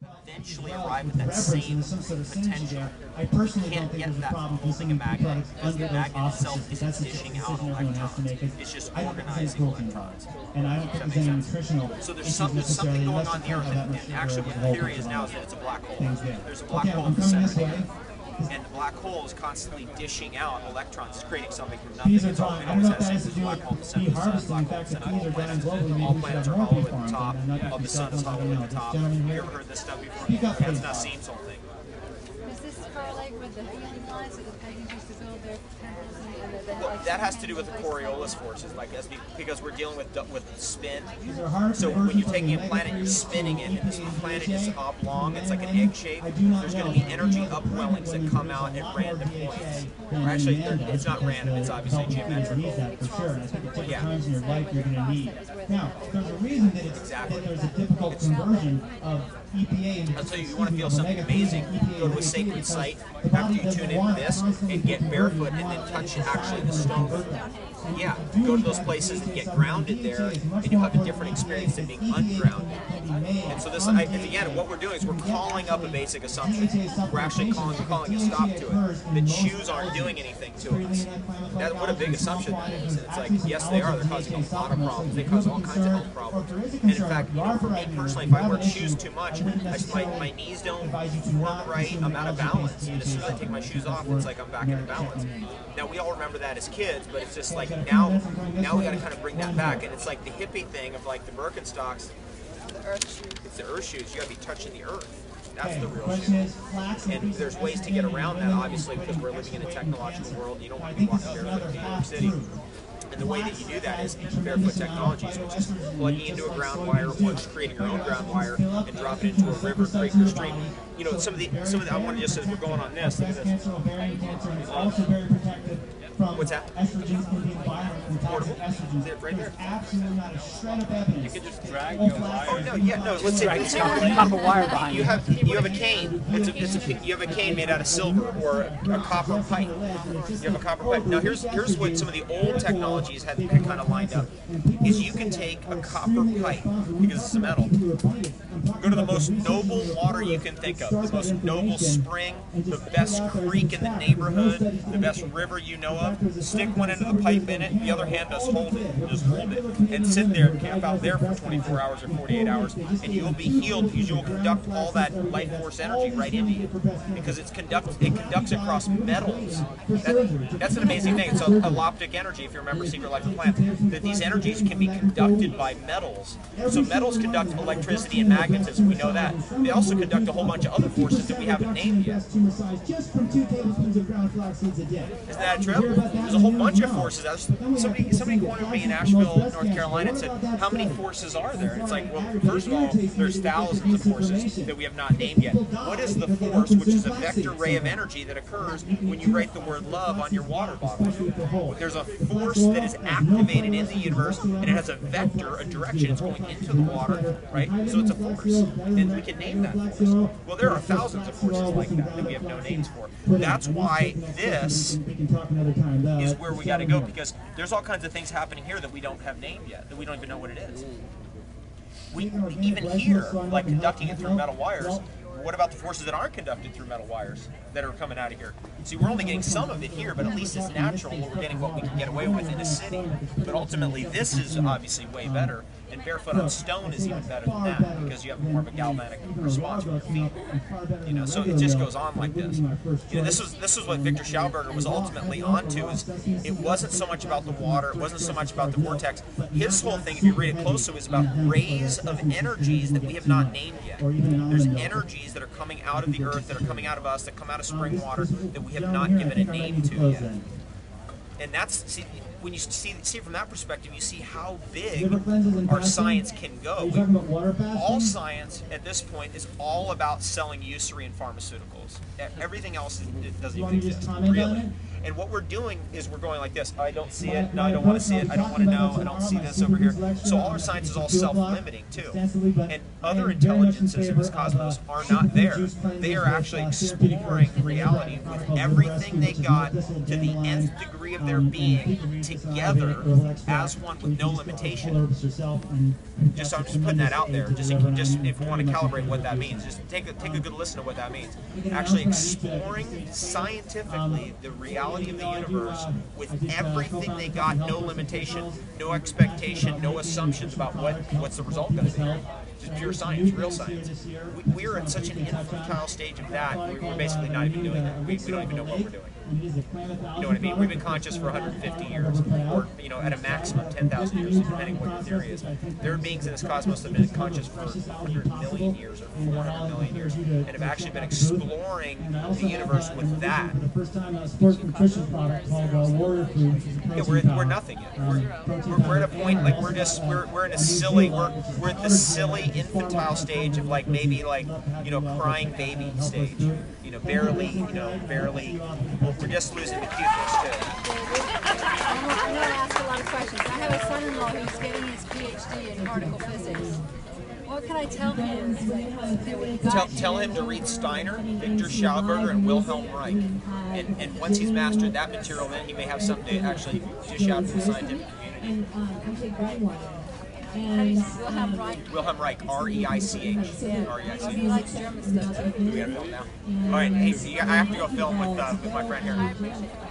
eventually arrive at that same potential. You can't get that from holding a magnet, because the magnet itself isn't dishing out electrons. It's just organizing electrons. Does that make sense? So there's something going on here, and actually what the theory is now is that it's a black hole. There's a black hole in the center of the Earth. And the black hole is constantly dishing out electrons. It's creating something from nothing. It's always has this black hole in the center of the sun, black hole in the center. All planets are hollow at the top. Of the sun is hollow at the top. Have you ever heard this stuff before? That's not seen something. Does this correlate with the healing lines that the pagans used to build their temples and Well, that has to do with the Coriolis forces, because we're dealing with spin. So when you're taking a planet, you're spinning it, and this planet is oblong. It's like an egg shape. There's going to be energy upwellings that come out at random points. Or actually, it's not random. It's obviously geometrical. Yeah. Now, there's a reason that there's a difficult conversion of EPA. I'll tell you, you want to feel something amazing, go to a sacred site after you tune into this and get barefoot and then touch actually the stone. Yeah, go to those places and get grounded there, and you'll have a different experience than being ungrounded. And so this, again, what we're doing is we're calling up a basic assumption. We're actually calling a stop to it. That shoes aren't doing anything to us. What a big assumption that is. It's like, yes, they are. They're causing a lot of problems. They cause all kinds of health problems. And in fact, for me personally, if I wear shoes too much, my knees don't work right. I'm out of balance. And as soon as I take my shoes off, it's like I'm back into balance. Now, we all remember that as kids, but it's just like now we got to kind of bring that back. And it's like the hippie thing of like the Birkenstocks. It's the earth shoes. You got to be touching the earth. That's the real shoe. And there's ways to get around that, obviously, because we're living in a technological world. You don't want to be walking barefoot in New York City. And the way that you do that is barefoot technologies, which is plugging into a ground wire or just creating your own ground wire and dropping it into a river, create your stream. You know, some of the I want to just, as we're going on this, look at this. What's that? Estrogens can be environment Portable? estrogens. Is it right there? Absolutely not a shred of evidence. You can just drag your wire. Oh no, yeah, no. Let's say Copper wire behind you have a cane. You have a cane made out of silver or a copper pipe. You have a copper pipe. Now here's what some of the old technologies had kind of lined up. Is you can take a copper pipe, because it's a metal, go to the most noble water you can think of, the most noble spring, the best creek in the neighborhood, the best river you know of. Stick one end of the pipe in it, the other hand does hold it. Just hold it and sit there and camp out there for 24 hours or 48 hours, and you'll be healed because you'll conduct all that life force energy right into you, because it conducts across metals. That's an amazing thing. It's alloptic energy, if you remember Secret Life of Plants, that these energies can be conducted by metals. So metals conduct electricity and magnetism, we know that. They also conduct a whole bunch of other forces that we haven't named yet. Isn't that true? There's a whole bunch of forces. Somebody cornered me in Asheville, North Carolina, and said, how many forces are there? And it's like, well, first of all, there's thousands of forces that we have not named yet. What is the force, which is a vector ray of energy that occurs when you write the word love on your water bottle? There's a force that is activated in the universe, and it has a vector, a direction. It's going into the water, right? So it's a force, and we can name that force. Well, there are thousands of forces like that we have no names for. That's why this is where we got to go, because there's all kinds of things happening here that we don't have named yet, that we don't even know what it is. We even here, like conducting it through metal wires. What about the forces that aren't conducted through metal wires that are coming out of here? See, we're only getting some of it here, but at least it's natural. We're getting what we can get away with in a city. But ultimately, this is obviously way better. And barefoot on stone is even better than that, because you have more of a galvanic response with your feet. You know, so it just goes on like this. You know, this was what Victor Schauberger was ultimately onto. Is it wasn't so much about the water, it wasn't so much about the vortex. His whole thing, if you read it closely, is about rays of energies that we have not named yet. There's energies that are coming out of the earth, that are coming out of us, that come out of spring water, that we have not given a name to yet. And that's, see, when you see from that perspective, you see how big our science can go. All science at this point is all about selling usury and pharmaceuticals. Everything else doesn't even exist, really. And what we're doing is we're going like this. I don't see it. No, I don't want to see it. I don't want to know. I don't see this over here. So all our science is all self-limiting too. And other intelligences in this cosmos are not there. They are actually exploring reality with everything they got to the nth degree of their being together as one with no limitation. I'm just putting that out there. Just if you want to calibrate what that means, just take a good listen to what that means. Actually exploring scientifically the reality of the universe with everything they got, no limitation, no expectation, no assumptions about what's the result going to be. Just pure science, real science. We're at such an infantile stage of that, we're basically not even doing that. We don't even know what we're doing. You know what I mean? We've been conscious for 150 years, or at a maximum 10,000 years, depending on what your theory is. There are beings in this cosmos that have been conscious for 100 million years or 400 million years, and have actually been exploring the universe with that. Sports nutrition product called Warrior Food, which is a protein we're nothing yet. We're at a point like we're in a silly we're at the silly infantile stage of maybe crying baby stage. Barely. We're just losing the cuteness too. I'm going to ask a lot of questions. I have a son-in-law who's getting his PhD in particle physics. What can I tell him? Tell him to read Steiner, Victor Schauberger, and Wilhelm Reich. And once he's mastered that material, then he may have something to actually dish out to the scientific community. Wilhelm Reich, R-E-I-C-H. He likes German stuff. Do we have film now? All right, hey, I have to go film with my friend here.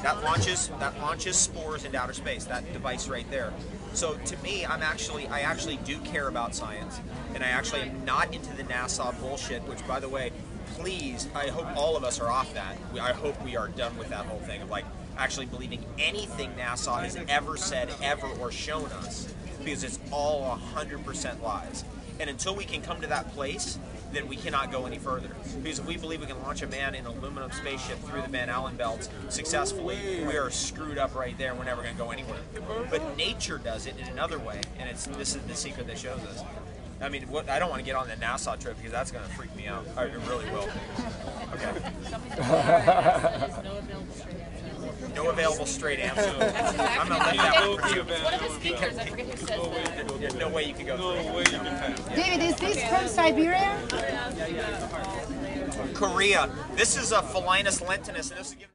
That launches spores into outer space. That device right there. So to me, I actually do care about science, and I actually am not into the NASA bullshit. Which, by the way, please, I hope all of us are off that. I hope we are done with that whole thing of actually believing anything NASA has ever said, ever, or shown us, because it's all 100% lies. And until we can come to that place, then we cannot go any further. Because if we believe we can launch a man in an aluminum spaceship through the Van Allen belts successfully, we are screwed up right there. We're never going to go anywhere. But nature does it in another way, and this is the secret that shows us. I mean, I don't want to get on the Nassau trip because that's going to freak me out. It really will. Okay. No available straight answer. I'm going to leave that one for you. One of the speakers, I forget who says that. There's no way you can go through. David, is this from Siberia? Korea. This is a Phalinus lentinus, and this is given